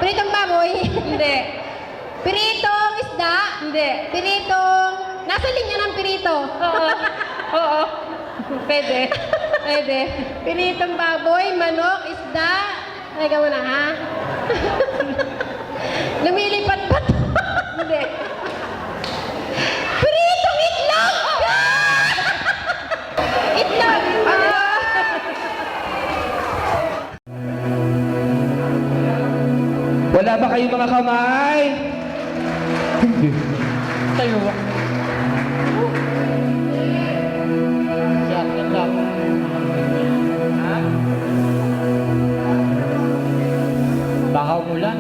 Piritong baboy? Hindi. Piritong isda? Hindi. Piritong... Nasa linya ng pirito. Oo. Oo. Pwede. Pwede. Piritong baboy, manok, isda. Teka muna, ha? Lumilipat ba ito? Hindi. Piritong itlog! Itlog! Wala ba kayong mga kamay? Tayo ba? Ha? Baka umulan.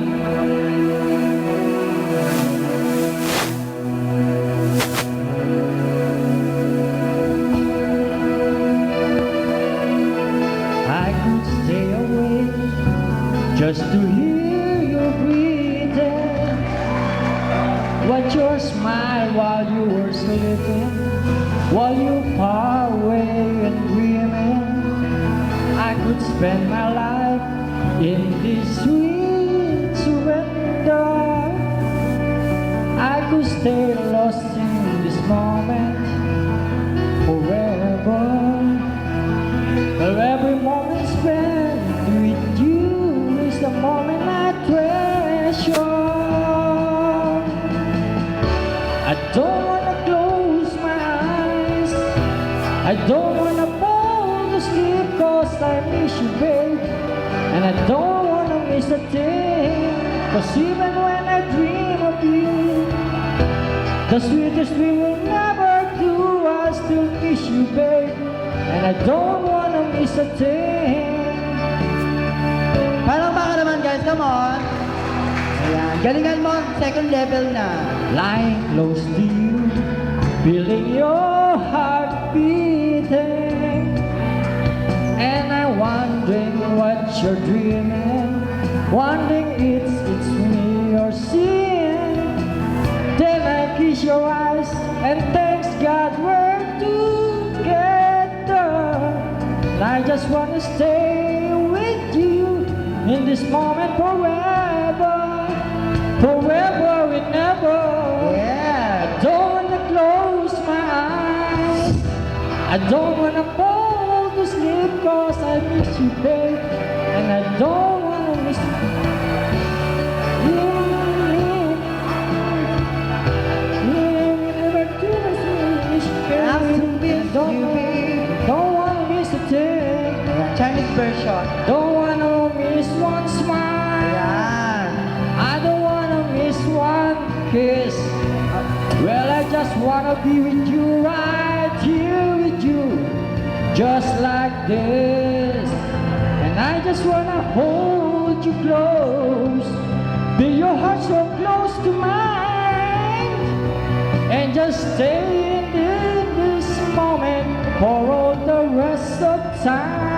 I could stay awake just to hear your breathing. Watch your smile while you were sleeping, while you far away and dreaming. I could spend my life in this sweet surrender. I could stay lost in this moment forever. But every moment spent with you is the moment I treasure. I don't wanna close my eyes, I don't wanna fall asleep, cause I miss you, babe. And I don't wanna miss a thing, cause even when I dream of you, the sweetest dream will never do. I still miss you, babe. And I don't wanna miss a thing. Parang baka naman guys, come on. Ayan, galingan mo, second level na. Lying close to you, feeling your heart beating, and I'm wondering what you're dreaming, wondering it's me you're seeing. Then I kiss your eyes, and thanks God we're together. And I just wanna stay with you in this moment forever, forever and ever. Yeah. I don't wanna close my eyes, I don't wanna fall to sleep, cause I miss you, babe. And I don't wanna miss you. Don't wanna miss a thing. Ayan, Chinese version. Don't wanna miss one smile. Ayan. I don't wanna miss one kiss. Well, I just wanna be with you, right here with you, just like this. And I just wanna hold you close, feel your heart so close to mine, and just stay in this moment for all the rest of time.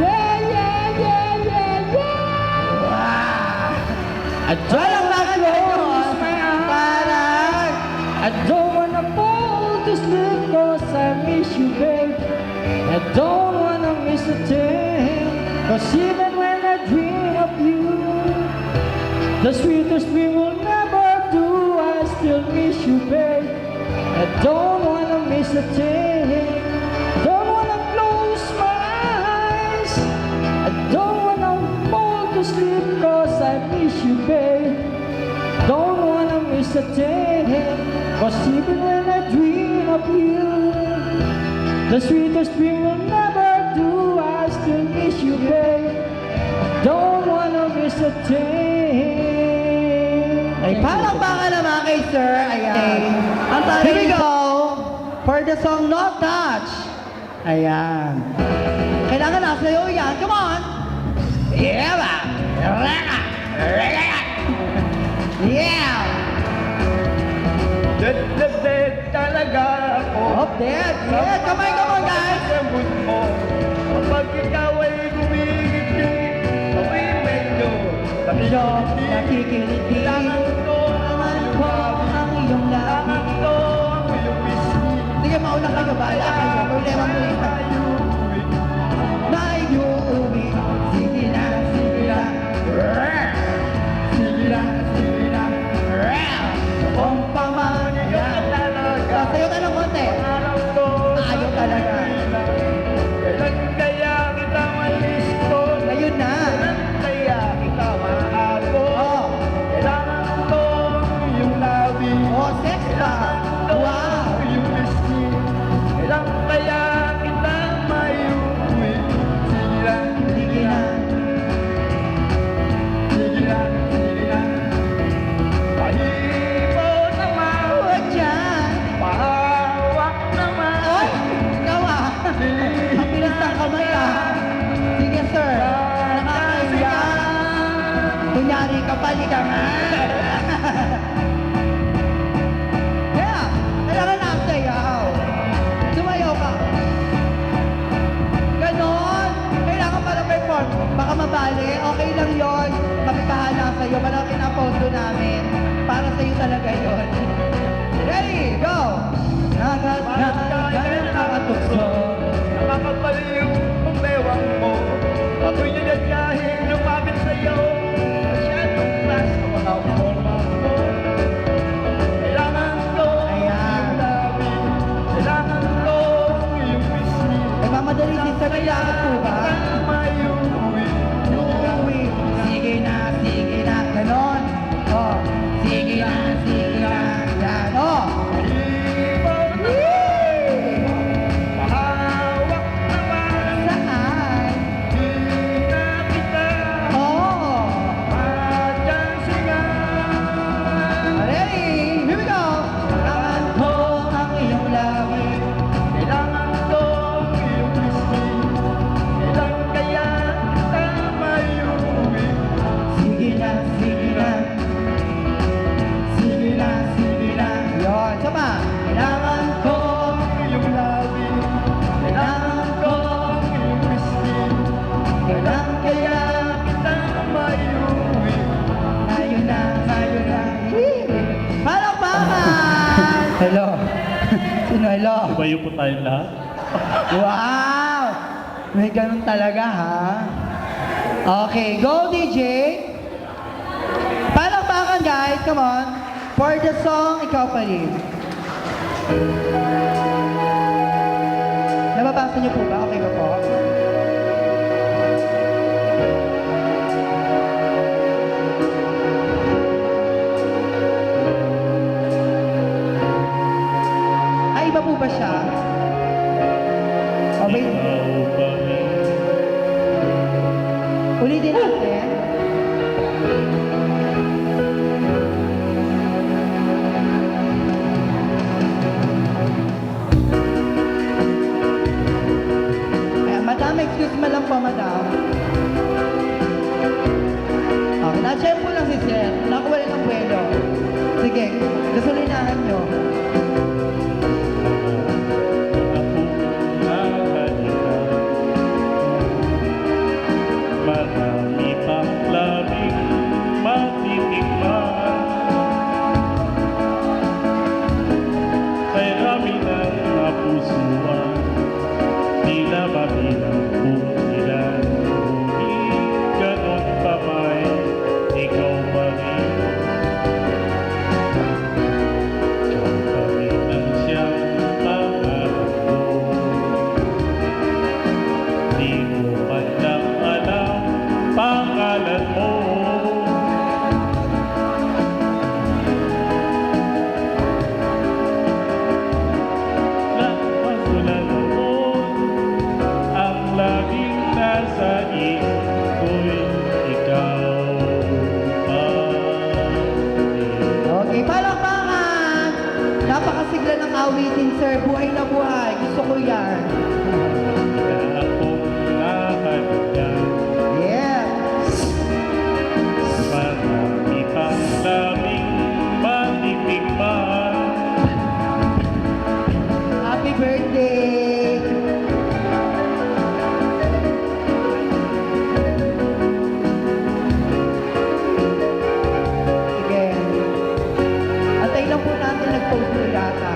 Yeah, yeah, yeah, yeah, yeah. Wow. I don't wanna close my eyes, Parang. I don't wanna fall to sleep, cause I miss you, babe. I don't wanna miss a thing, cause even when I dream of you, the sweetest dream will never do. I still miss you, babe. I don't wanna miss a thing, don't wanna close my eyes, I don't wanna fall to sleep, cause I miss you, babe. Don't wanna miss a thing, cause even when I dream of you, the sweetest dream will never do. I still miss you, babe. Don't wanna miss a thing. Ay, parang baka naman kay sir. Ayan. Here we go. For the song Not Touch. Ayan. Kailangan na sa'yo yan. Come on. Yeah, ba? Yeah. Dead talaga ako. Oh, dead. Dead. Kamay ka mo, guys. Lambot mo. Kapag ikaw ay gumigit, ako'y medyo Medyo nakikiliti. Kailangan ko Naman po ang iyong labi. Kailangan ko ang iyong bisig. Sige, mauna kayo. Bahala kayo. Problema mo ito. Na iuwi. Sige na, sige na. yari ka, palika nga. Kaya, kailangan na sayaw. Sumayaw ka. Ganon. Kailangan para perform. Baka mabali, okay lang yon. Kami bahala sa'yo. Malaki na pondo namin. Para sa'yo talaga yon. Ready, go! Nakatukso. Nakakabaliw ang bewang mo. Ako'y nagagahin, lumapit sa'yo. Masyadong class ang mga forma mo. Kailangan ko Ayan. ang labi. Kailangan ko ang iyong pisngi. Nagmamadali si Sir. Kailangan po ba? Mayuwi. Uuwi. Sige na, sige na. Ganon. Oh. Sige na, sige na. Yan. Oh. Mahawak naman. Saan? Di na kita Oh. majansingan. Ready? Here we go. Kailangan ko ang iyong labi. Kailangan ko ang iyong pisngi. Kailan kaya kita mayuwi? Sige na, sige na. Sige na, sige na. Yun. Sama. Kailangan ko. Ang iyong labi. Kailangan ko ang iyong pisngi. Kailangan kaya. Kita mayuwi. Ngayon na, ngayon na. Palakpakan! Hello. Sino hello? Tumayo po tayong lahat. Wow! May ganun talaga, ha? Okay, go DJ! Palakpakan, guys! Come on! For the song, Ikaw Pa Rin. Nababasa niyo po ba? Okay ba po? Ay, iba po ba siya? Okay. Ulitin natin. Madam, excuse me lang po, madam. Okay, na-tempo lang si Sir. Nakuha rin ang buwelo. Sige, gasolinahan nyo. Marami pang labing matitikman. Kay rami ng napusuan, tila mabilang kung ilan. Ngunit ganon pa may ikaw pa rin. Ikaw pa rin ang siyang pangarap ko. Di ko man lang alam pangalan mo. Lakas ko na noon, ang laging nasa isip ko'y ikaw pa rin. Okay, palakpakan! Napakasigla ng awitin, Sir. Buhay na buhay. Gusto ko yan. Na akong nakalimutan. Yeah. Marami pang labing matitikman. Happy birthday! Sige. Antay lang po natin nag-post mo yata.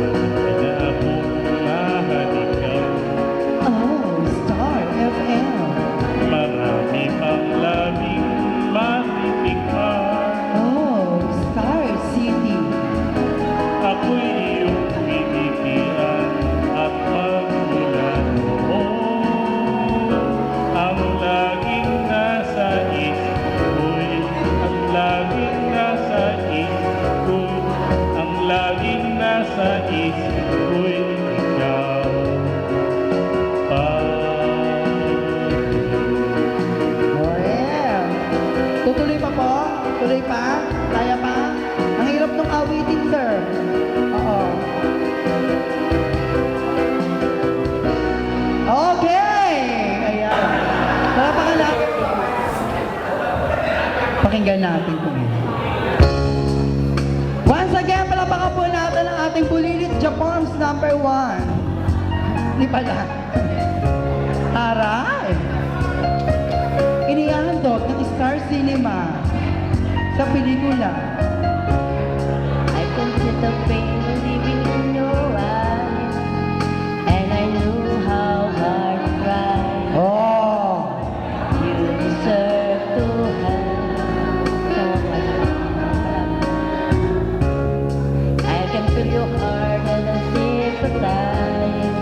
Marami na akong nahalikan. Oh, Star FM. Marami pang labing matitikman. Oh, Star City. Ako'y iyong pinitian at magulan mo. Ang laging nasa isip ko'y, ang laging nasa isip ko'y, ang laging nasa isip ko'y ikaw pa. Oh, yeah. Tutuloy pa po? Tuloy pa? Kaya pa? Ang hirap nung awitin, sir. Oo. Okay! Ayan. Para pa Pakinggan natin kung ito. Once again, palapakan po natin ang ating Bulilit Japan's number 1. Di pala. Taray! Inihandog ng Star Cinema sa pelikula. I can see the pain living in your eyes, and I knew how hard to cry. Oh! You deserve to have so much love. I can feel your heart and I sympathize,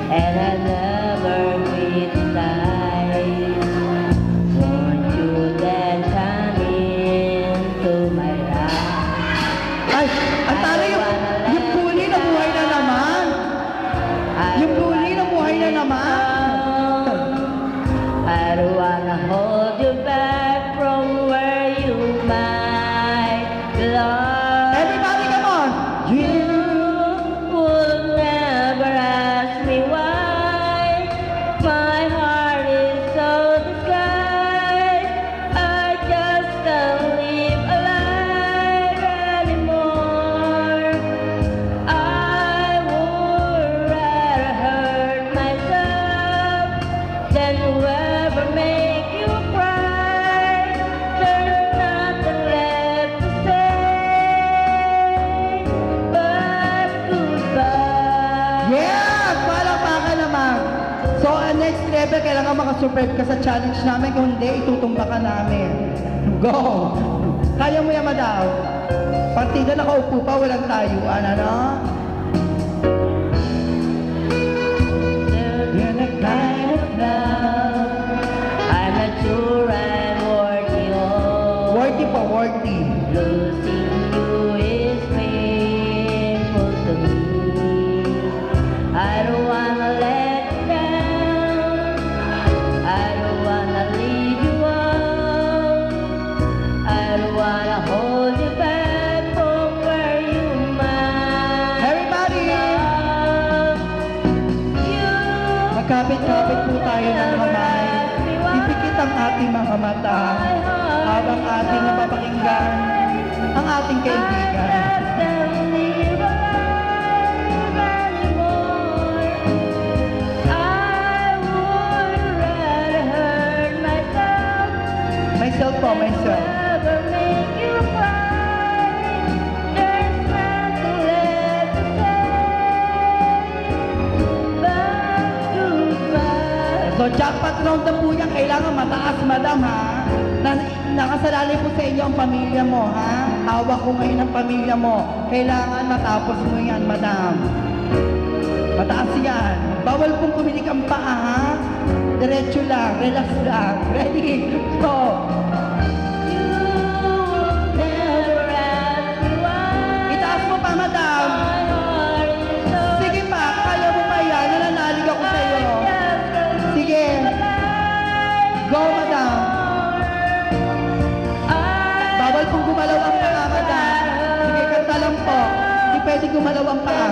and I never criticize. Won't you then come into my life? Ay, ang tala yung bully na buhay na naman. Yung bully na buhay na naman. I don't wanna hold you back from where you might belong. Everybody, come on! You would never ask me why. My heart is so disguised. I just can't live alive anymore. I would rather hurt myself than whoever make you cry. There's nothing left to say but goodbye. Yes! Palakpakan naman! So, next level, kailangan makasurvive ka sa challenge namin. Kung hindi, itutumba ka namin. Go! Kaya mo yan, madam. Partida nakaupo pa, walang tayuan, ano? You're the kind of love I'm not sure I'm worthy of. Worthy pa, worthy. Losing you is painful to me. I don't wanna let you down. I don't wanna lead you on. I don't wanna hold you back from where you might Everybody! belong. You Magkapit-kapit po tayo ng kamay. Ipikit ang ating mga mata habang ating napapakinggan ang ating kaibigan. Myself po, myself. So, jackpot round na po yan. Kailangan mataas, madam, ha? Nakasalalay po sa inyo ang pamilya mo, ha? Hawak ko ngayon ang pamilya mo. Kailangan matapos mo yan, madam. Mataas yan. Bawal pong kumilik ang paa, ha? Diretso lang, relax lang. Ready? Go! Itaas mo pa, madam. Sige pa, kaya mo pa yan. Nananalig ako sa iyo. Sige. Go, madam. Bawal pong gumalaw ang paa, madam. Sige, kanta lang po. Hindi pwede gumalaw ang paa.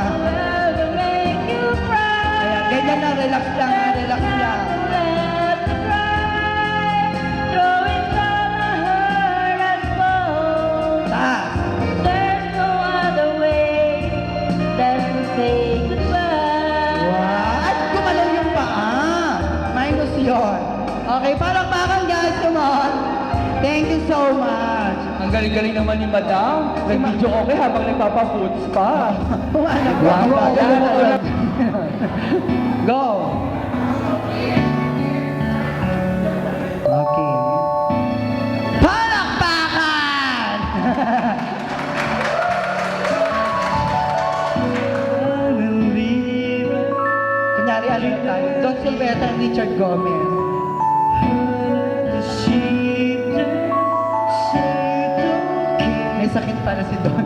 Ayan, ganyan lang. Relax lang, ha? Relax lang. Taas. There's no other way than to say goodbye. Wow! At gumalaw yung paa. Minus yun. Okay, parang guys, come on. Thank you so much. Ang galing-galing naman ni Madam. Nag-video okay habang nagpapa-foods pa. Ano po? Wow. Go! Okay. Palakpakan! Kunyari, alin tayo? Don Silveta and Richard Gomez. May sakit pala si Don.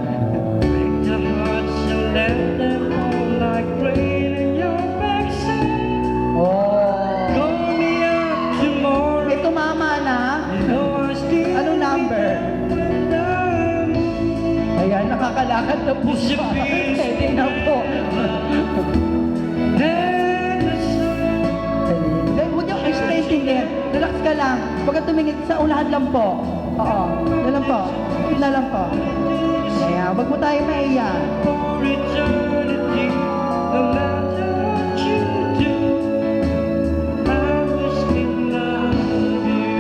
Oh. May tumama na. Anong number? Ayan, nakakalakad na po siya. Pwede na po. Huwag niyo explain din. Relax ka lang. Huwag ka tumingin sa unahan lang po. Oo, na lang po. Na lang po. Ayan, wag mo tayo maiyak. For eternity, no matter what you do, I will still love you.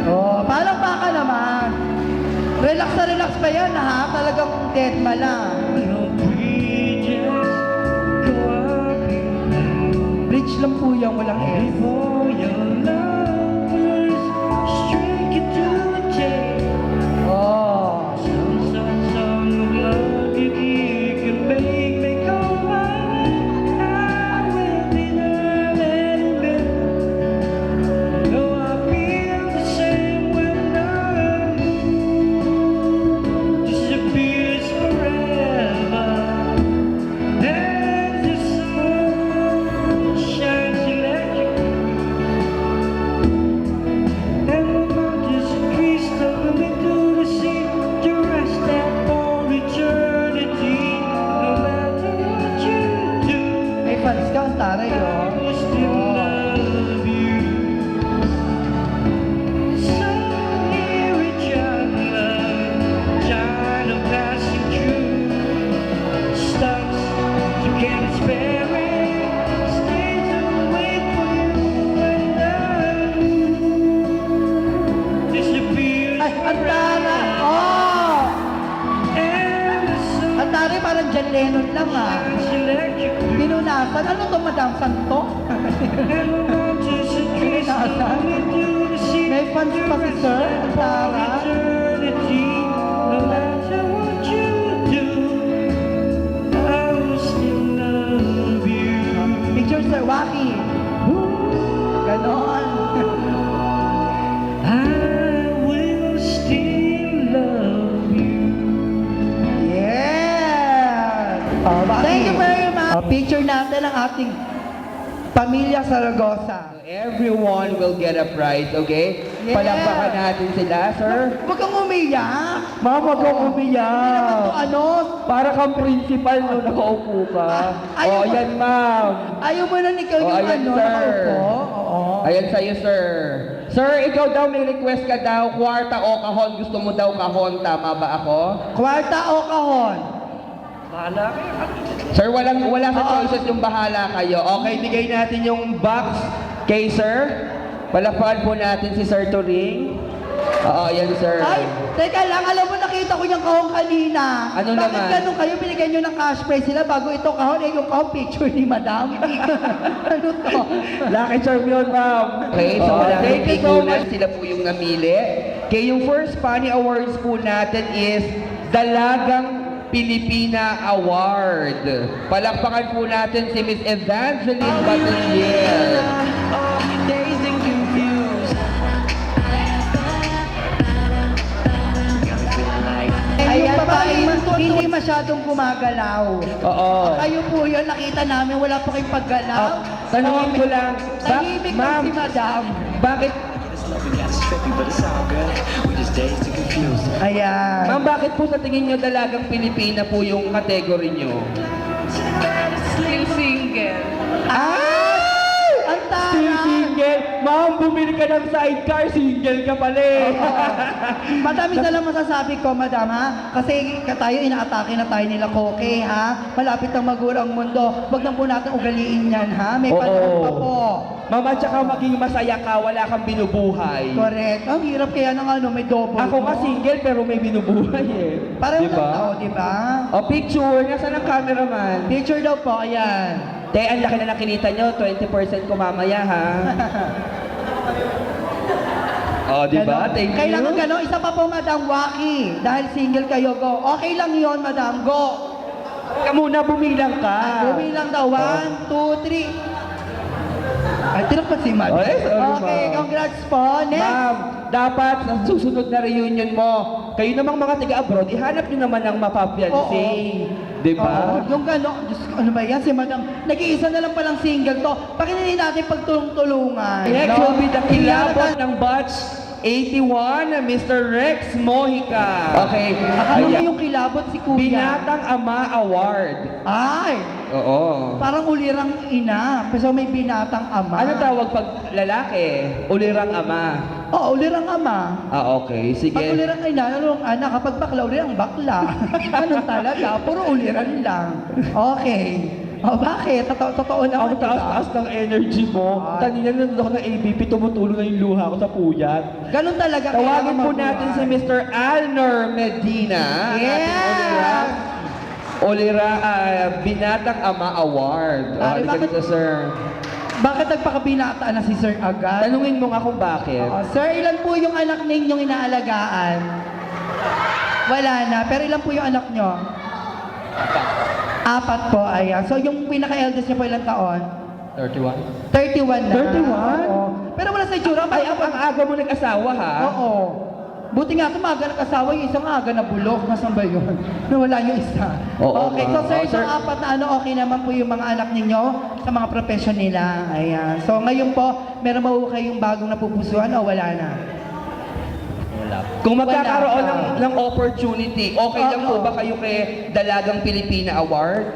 Oh, palang pa ka naman. Relax na relax pa yan ha. Talagang dead ma lang. No bridges go up in Bridge lang po yan, walang S. before your lovers strike it to the chase. Oh. Some song of love you can make me go wild. I will be there and bend. No, I feel the same when love disappears forever. As the sun shines electric, and the mountains crystal into the sea to rest there for eternity. No matter what you do, May fans ka, ang taray I oh. will still love you. So here we travel, time of passing through. Stops to get its bearing, stays away for you when love disappears Ay, ang tara! forever. Oh! And the sun Ang taray parang John Lennon lang ah. shines electric blue. Pinunasan. Ano to, Madam Santo? And the mountains are crystal into the sea. May fans pa si Sir. Ang tara. Eternity, no matter what you do, I will still love you. Picture Sir Waki. Ganon. I will still love you. Yes! Oh, thank you very much. Picture natin ang ating pamilya Saragosa. Everyone will get a prize, okay? Yeah. Palakpakan natin sila, sir. Huwag kang umiyak. Ma'am, wag kang Hindi naman to umiyak. ano. Para kang principal no, nakaupo ka. Ayaw O, mo- yan, ma'am. Ayaw mo na ikaw O, yung ayan, ano, sir. nakaupo. Oo. Ayan sa'yo, sir. Sir, ikaw daw may request ka daw, kwarta o kahon. Gusto mo daw kahon, tama ba ako? Kwarta o kahon? Sir, wala sa Oo. choices yung bahala kayo. Okay, bigay natin yung box kay sir. Palakpakan po natin si Sir Turing. Oo, yan, sir. Ay, teka lang, alam mo, nakita ko yung kahon kanina. Ano Bakit naman? ganun kayo? Binigyan nyo ng cash prize sila bago ito kahon. Eh, yung kahon picture ni Madam. Ano to? Lucky charm yun, ma'am. Okay, so thank you so much. Sila po yung namili. Okay, yung first Funny Awards po natin is Dalagang Pilipina Award. Palakpakan po natin si Miss Evangeline Bataliel. Dazed and confused. Ayan, hindi masyadong gumagalaw. Oo. Kayo po yun, nakita namin, wala pa kayong paggalaw. Tanungin ko lang, Tahimik lang ma'am, si Madam. bakit, Ayan. ma'am, bakit po sa tingin nyo Dalagang Pilipina po yung category nyo? Still single. Ay! Ang tara! Single! Ma'am, bumili ka ng sidecar, single ka pala eh. Madami na lang masasabi ko, Madam, ha? Kasi tayo, inaatake na tayo nila Koke, ha? Malapit ang magurang mundo. Huwag na po natin ugaliin yan, ha? May panahon pa po. Ma'am, at saka maging masaya ka, wala kang binubuhay. Correct. Ang hirap kaya ng ano, may double. Ako nga no? single pero may binubuhay eh. Pareho Di lang ba? tao, di ba? O picture, nasaan ang cameraman? Picture daw po, ayan. Te, ang laki na nakinita nyo, 20% ko mamaya ha. O, di ba? Ganon. Thank you. Kailangan gano'n. Isa pa po, Madam Waki. Dahil single kayo, go. Okay lang yon, Madam. Go. Ka muna, bumilang ka. Bumilang daw. 1, 2, 3. Ay, tinakpan si Madam. Ay, sorry, Okay, ma'am. congrats po. Next. Ma'am, dapat sa susunod na reunion mo, kayo namang mga taga-abroad, ihanap nyo naman ang mapapiansi. Di Oo, ba? yung gano'n. Diyos ko, ano ba yan? Si Madam. Nag-iisa na lang palang single to. Pakinggan natin pagtulong-tulungan. Next no? will be the kilabot ng batch 81, Mr. Rex Mojica. Okay. Akala mo Ayan. yung kilabot si Kuya. Binatang Ama Award. Ay, Oo. parang ulirang ina. Pero may binatang ama. Ano tawag pag lalaki? Ulirang ama. Oo, ulirang ama. Ah, okay. Sige. Pag ulirang ina, ulirang anak. Kapag bakla, ulirang bakla. Ganun talaga. Puro uliran lang. Okay. O, bakit? Totoo naman. Ang taas-taas ng energy mo. Kanina nanonood ako ng ABP, tumutulong na yung luha ko sa puyat. Ganun talaga. Tawagin kailangan po mabuhay. natin si Mr. Alnor Medina. ang Yes! ating Olira Binatang Ama Award. Pare, Halika bakit- dito, sir. Bakit nagpakabinata na si Sir agad? Tanungin mo nga kung bakit. Sir, ilan po yung anak ninyong inaalagaan? Wala na. Pero ilan po yung anak nyo? Apat po, ayan. So yung pinaka-eldest niya po ilang taon? 31? 31 na. 31? Oo. Pero wala sa itsura. Ay, ang aga mo nag-asawa, ha? Oo. Buti nga ito, maaga nag-asawa, yung isang aga na bulok. Nasaan ba yun? Nawala yung isa. Oo, Okay, so nga. sir, Oh, sir. yung apat na ano, okay naman po yung mga anak ninyo sa mga profession nila. Ayan. So ngayon po, meron ba po kayong bagong napupusuan o wala na? Kung magkakaroon Wala pa. ng opportunity, okay lang po Oo. ba kayo kay Dalagang Pilipina Award?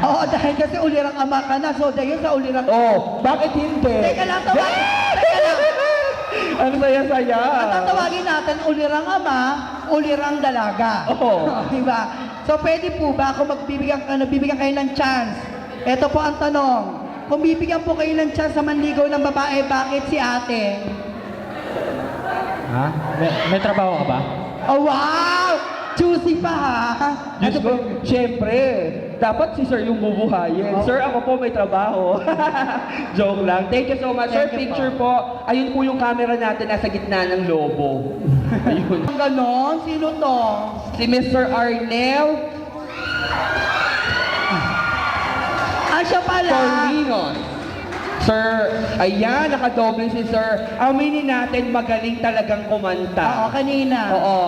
Oo, dahil kasi ulirang ama ka na, so dahil sa ulirang... Oh, bakit hindi? Teka lang, tawagin! Teka lang! Ang saya-saya. Ang tatawagin natin, ulirang ama, ulirang dalaga. Oo. Diba? So pwede po ba kung nabibigyan kayo ng chance? Ito po ang tanong. Kung bibigyan po kayo ng chance sa manligaw ng babae, bakit si ate? Ha? May trabaho ka ba? Oh, wow! Juicy pa ha? Diyos ko, syempre, dapat si Sir yung bubuhayin. Oh. Sir, ako po may trabaho. Joke lang. Thank you so much. Sir, Thank you picture po. Ayun po yung camera natin nasa gitna ng lobo. Ayun. Ang ganon? Sino to? Si Mr. Arnel Ah, siya pala. Corrinos. Sir, ayan, nakadoble si Sir. Aminin natin, magaling talagang Oo, kumanta. kanina. Oo.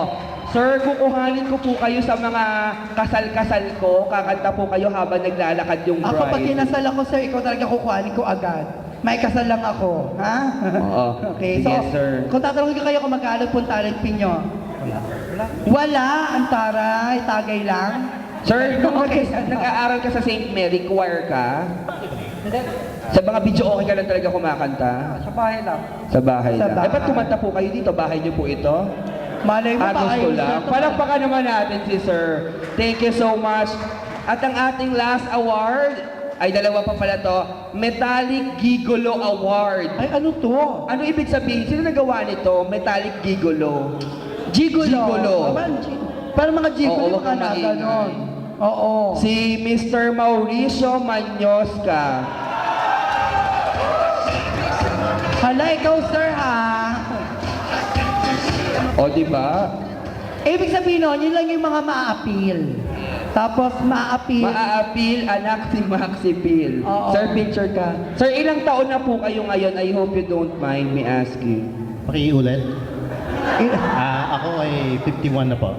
Sir, kukuhanin ko po kayo sa mga kasal-kasal ko. Kakanta po kayo habang naglalakad yung bride. Ako pag kinasal ako, sir, ikaw talaga kukuhanin ko agad. May kasal lang ako, ha? Oo. Okay, so, Yes, sir. kung tatanungin ko kayo kung magkano po ang talent fee nyo? Wala, ang taray, tagay lang. Sir, nung Okay. nag-aaral ka sa St. Mary, choir ka? Sa mga video okay ka lang talaga kumakanta? Sa bahay lang. Sa bahay Sa lang. bahay. Eh, ba't kumanta po kayo dito? Bahay niyo po ito? Malay mo, Gusto ayos lang. na to. Palakpakan naman natin si Sir. Thank you so much. At ang ating last award, ay dalawa pa pala to, Metallic Gigolo Award. Ay, ano to? Ano ibig sabihin? Sino nagawa nito? Metallic Gigolo. Gigolo. Gigolo. Parang mga gigolo, Oo, yung wag mga kang maingay. ganon. Oo. Si Mr. Mauricio Manyosca. Hala, ikaw, sir, ha? O, di ba? Ibig sabihin nun, yun lang yung mga ma-appeal. Tapos, ma-appeal. Maa-appeal, anak si Maxi Pil. Oo. Sir, picture ka. Sir, ilang taon na po kayo ngayon? I hope you don't mind me asking. Pakiulit. Ako ay 51 na po.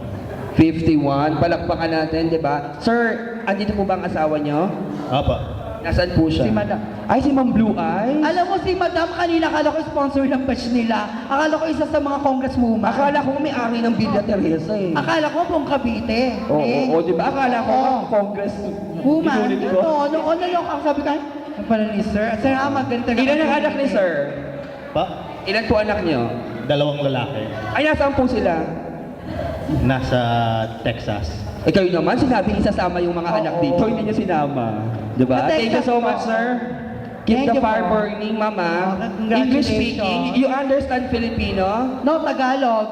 51. Palakpakan natin, di ba? Sir, andito po ba ang asawa nyo? Opo. Nasaan po siya? Si Madam. Ay, si Ma'am Blue Eyes? Alam mo si Madam, kanina akala ko sponsor ng batch nila. Akala ko isa sa mga congresswoman. Akala ko may-ari ng Villa Teresa eh. Akala ko pong Cavite. Oo, di ba? Akala ko Oo. Congress. Woman. Inulit ko. Ano ang sabi ka? Ang pala ni Sir. At Sir, maganda. Ilan ang anak ni Sir? Pa? Ilan po anak nyo? 2 lalaki. Ay, nasaan po sila? Nasa Texas. Eh kayo naman, sinabing isasama yung mga Oo. anak dito, hindi niyo sinama. Diba? Sa Thank you Texas so po. much, sir. Keep Thank the you fire po. burning, Mama. Congratulations. English speaking, you understand Filipino? No, Tagalog.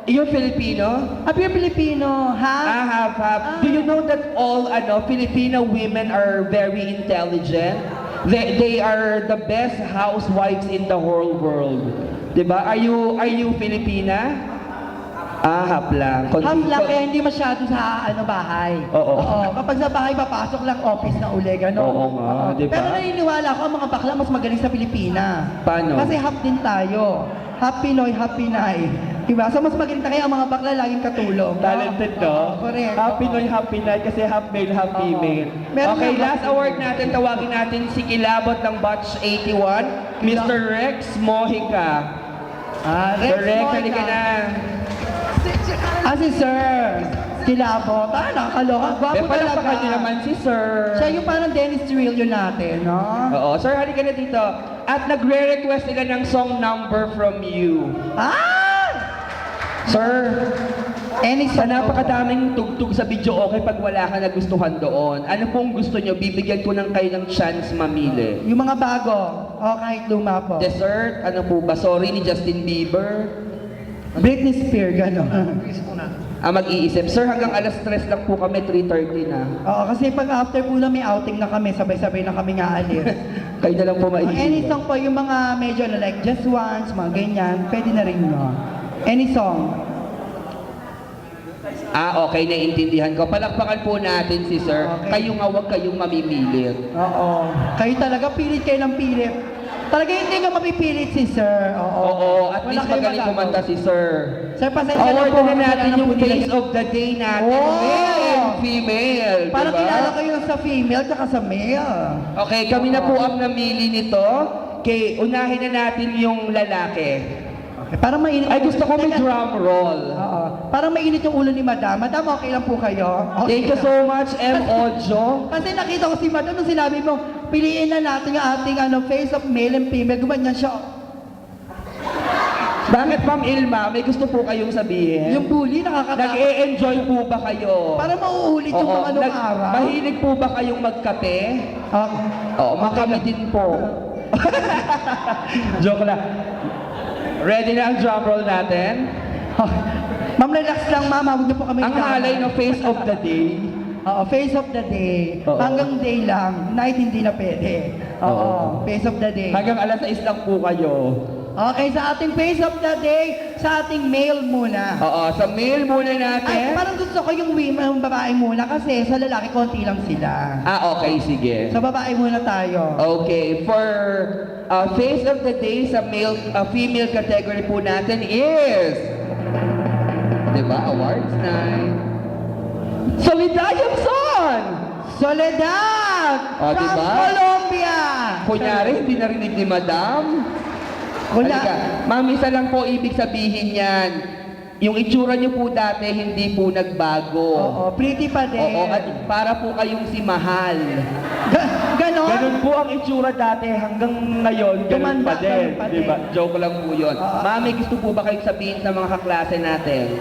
You're Filipino? You're Filipino, ha? I have. Do you know that all Filipino women are very intelligent? They are the best housewives in the whole world. Diba? Are you Filipina? Ah, half lang. Half lang, kaya hindi masyado sa bahay. Oo. Kapag sa bahay, papasok lang office na uli, gano'n. Oo nga, di ba? Pero naniniwala ako, ang mga bakla mas magaling sa Pilipina. Paano? Kasi half din tayo. Half Pinoy, half Pinay. Diba? So mas magaling tayo ang mga bakla, laging katulong. Talented, no? Oo, correct. Happy Noy, happy night kasi half male, half Oo. female. Meron Okay, nga last award natin, tawagin natin si Kilabot ng Batch 81, Mr. Rex Mojica. Sir Rex, halika na. Si Sir. Kilabot. Nakakaloka. Gwapo talaga. Palakpakan niyo naman si Sir. Siya yung parang Dennis Trillo natin, no? Oo, sir, halika na dito. at nagre-request sila ng song number from you. Sir, sa napakadaming tugtog sa video, okay pag wala ka nagustuhan doon. Ano pong gusto nyo? Bibigyan ko ng kayo ng chance mamili. Yung mga bago, o kahit luma po. Dessert, ano po ba? Sorry ni Justin Bieber. Britney Spears, gano'n. Mag-iisip. Sir, hanggang alas 3 lang po kami, 3:30 na. Oo, kasi pag after po na may outing na kami, sabay-sabay na kami nga alis. Kayo na lang po Any maiisip. song po, yung mga medyo na like Just Once, mga ganyan, pwede na rin no. Any song. Okay, naiintindihan ko. Palakpakan po natin si Sir. Okay. Kayo nga, huwag kayong mamimilit. Oo. Kayo talaga, pilit kayo ng pilit. Talaga hindi nyo mapipilit si Sir. Oo. At Wala least kayong magaling magagawa. kumanta si Sir. Sir, pasensya na Award po. na natin wala na yung po nila- face of the day natin. Oh! Male and female. Parang diba? kilala kayo sa female tsaka sa male. Okay, kami na po ang namili nito. Okay, unahin na natin yung lalaki. Okay, parang mainit. Ay, gusto ko may drum roll. Oo. Parang mainit yung ulo ni Madam. Madam, okay lang po kayo? Okay Thank you lang. so much, M. Ojo. Kasi nakita ko si Madam nung sinabi mo, piliin na natin yung ating face of male and female. Gumanyan siya. Bakit, Ma'am Ilma? May gusto po kayong sabihin? Yung bully, nakakatakot. Nag-e-enjoy po ba kayo? Para mauulit yung mga nung araw. Mahilig po ba kayong magkape? Okay. Oo, makami din po. Joke lang. Ready na ang drum roll natin? Ma'am, relax lang, mama. Huwag niyo po kami Ang halay ng face of the day. Oo, face of the day. Oo. Hanggang day lang. Night hindi na pwede. Oo, face of the day. Hanggang alas 6 lang po kayo. Okay, sa ating face of the day, sa ating male muna. Oo, sa male muna Ay, natin. parang gusto ko yung women, yung babae muna kasi sa lalaki konti lang sila. Okay, sige. Sa babae muna tayo. Okay, for face of the day sa male, female category po natin is, diba, awards night. Soledad Yamson! Soledad! Oh, from diba? Colombia! Kunyari, hindi narinig ni Madam. Wala. Halika. Ma'am, isa lang po ibig sabihin yan. Yung itsura niyo po dati, hindi po nagbago. Oo, pretty pa din. Oo, at para po kayong si Mahal. Ganon? Ganun po ang itsura dati hanggang ngayon, ganun Tumanda, pa din. ganun pa Diba? din. Joke lang po yun. Ma'am, may gusto po ba kayong sabihin sa mga kaklase natin?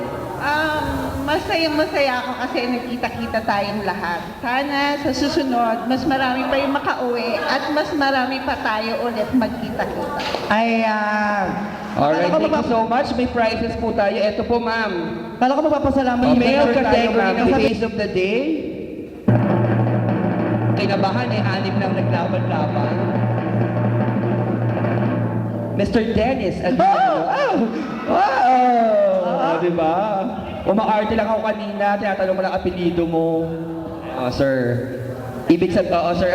Masayang-masaya ako kasi nagkita-kita tayong lahat. Sana sa susunod, mas marami pa yung makauwi at mas marami pa tayo ulit magkita-kita. Ayan. Alright, Kala ko thank you so much. May prizes po tayo. Ito po, ma'am. Kala ko magpapasalamat Oh, yung male picture tayo, category ma'am. ng face of the day. Kinabahan anim lang naglaban-laban. Mr. Dennis Aguilera. Wow! Di ba? Umaarte lang ako kanina, tinatanong ko lang apelido mo. Sir. Ibig sabihin, sir,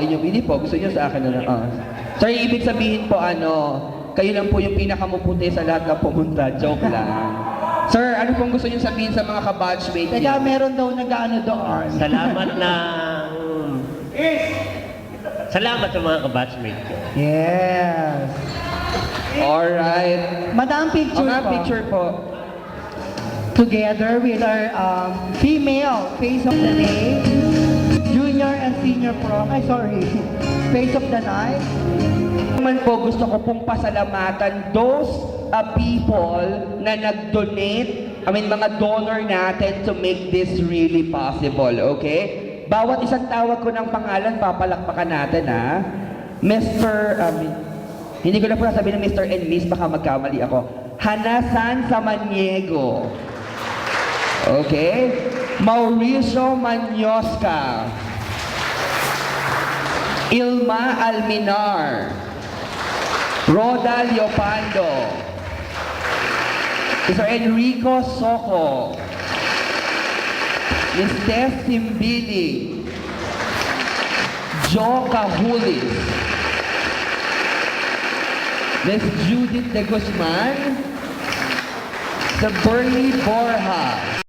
inyong hindi po, gusto niyo sa akin na lang. Sir, ibig sabihin po, kayo lang po yung pinakamuputi sa lahat na pumunta. Joke lang. Sir, ano pong gusto niyo sabihin sa mga kabatchmate niyo? Teka, meron daw nag-ano doon. Salamat sa mga kabatchmate ko. Yes. Alright. Madam, picture Mga po. picture po. Together with our female face of the day, junior and senior prom. Ay, sorry. Face of the night. Naman po gusto ko pong pasalamatan those people na nag-donate, mga donor natin to make this really possible, okay? Bawat isang tawag ko ng pangalan, papalakpakan natin, ha? Hindi ko na po nasabihin ng Mr. and Miss, baka magkamali ako. Hanasan Samaniego. Okay? Mauricio Manyosca. Ilma Alminar. Roda Leopando. Mr. Enrico Soco. Miss Tess Simbili. Joe Cahulis. Miss Judith De Guzman. Sir Bernie Borja.